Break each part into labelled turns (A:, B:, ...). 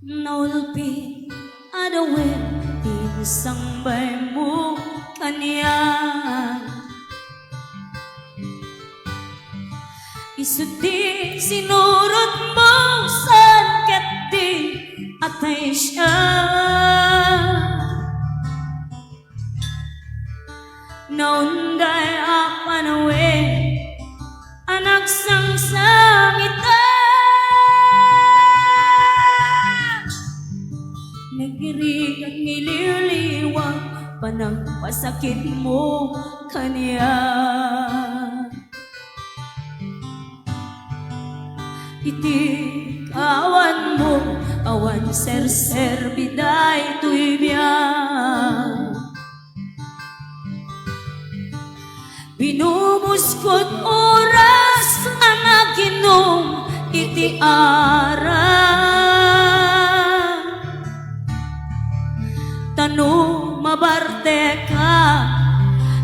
A: naulpi adawin inisambay mo kaniya isuti sinurot mo san kati atay siya naunday apanawe anak sang sangita nagirig at nililiwang panang pasakit mo kaniya iti kawan mo awan ser biday tuibya binumuskot oras ang aginom iti ara tanong mabarte ka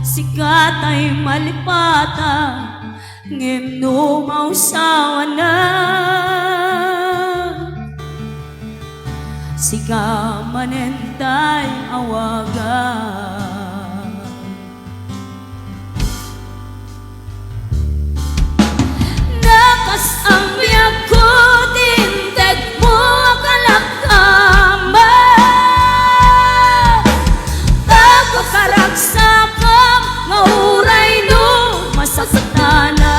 A: sikat ay malipata ngem no mausawa na sika manentay awagan nakas ang biyak ko tindag mo kalakama tago karagsakam ngauray no masasatana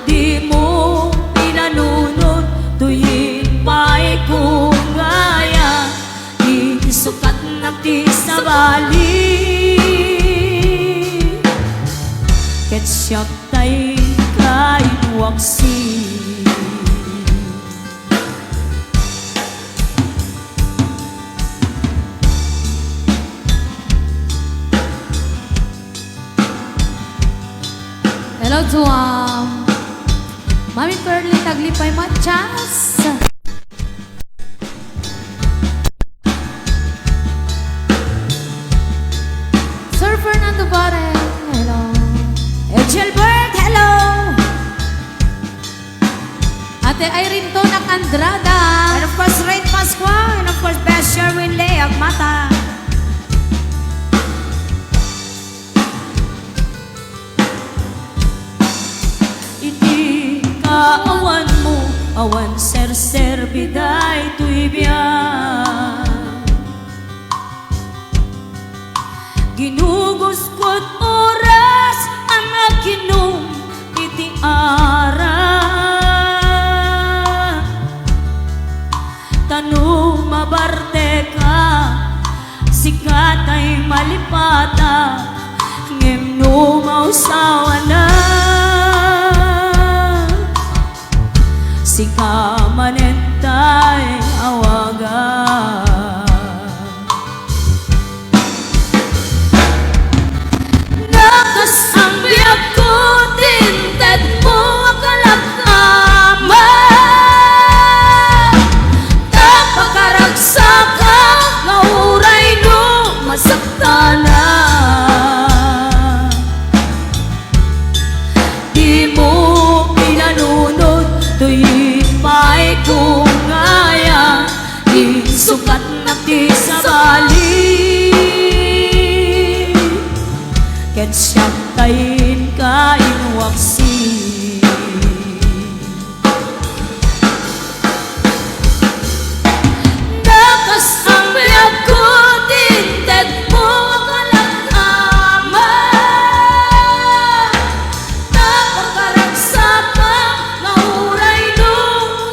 A: di mo pinanunod tuyin pa'y kung gaya isukat na ti sa bali ket siyak tay kain waksi
B: hello to Mami Pearly Taglipay Machas. Sir Fernando Bareng, hello.
A: Gilbert, hello.
B: Ate Irene Tonac Andrada.
A: And of course Rain Pasqua and of course Best Sherwin Leag Mata. Awan mo, awan ser biday tuibya ginuguskot oras ang aginom iti ara tanong mabarte ka sikat ay malipata ngem no mausawa na sika manentay awagan nakas ang biyak ko tinted mo kalakama tapakaragsa ngauray no masaktana di mo pinanunod tuyin pa'y kung ngaya isukat na ti sa bali ket siyak tayin kain waksi nakas ang biyak ko tinted mo kalakama napakaragsa ngauray no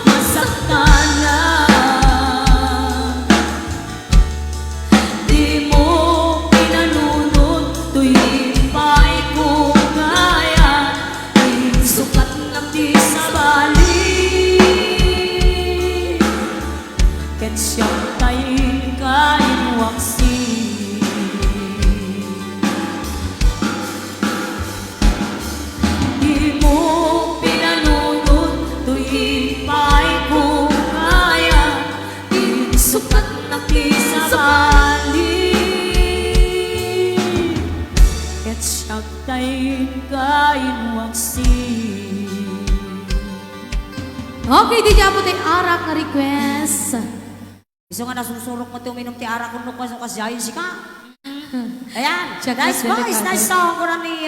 A: masaktana di mo pinanunod tuyin pa'y kung gaya isukat na ti sa bali ket siyak tayin kain waksi di mo pinanunod tuyin pa'y kung kaya isukat na ti sa bali ket siyak tayin kain waksi
B: Okay, di dyan po tayo arak na request.
C: Gusto nga nasusurok mo ito uminom ti ara kung nukwas o kasyayin si ka. Ayan.
B: Check
C: Nice
B: this,
C: boys,
B: Bebe
C: nice
B: Carter.
C: song ko na ni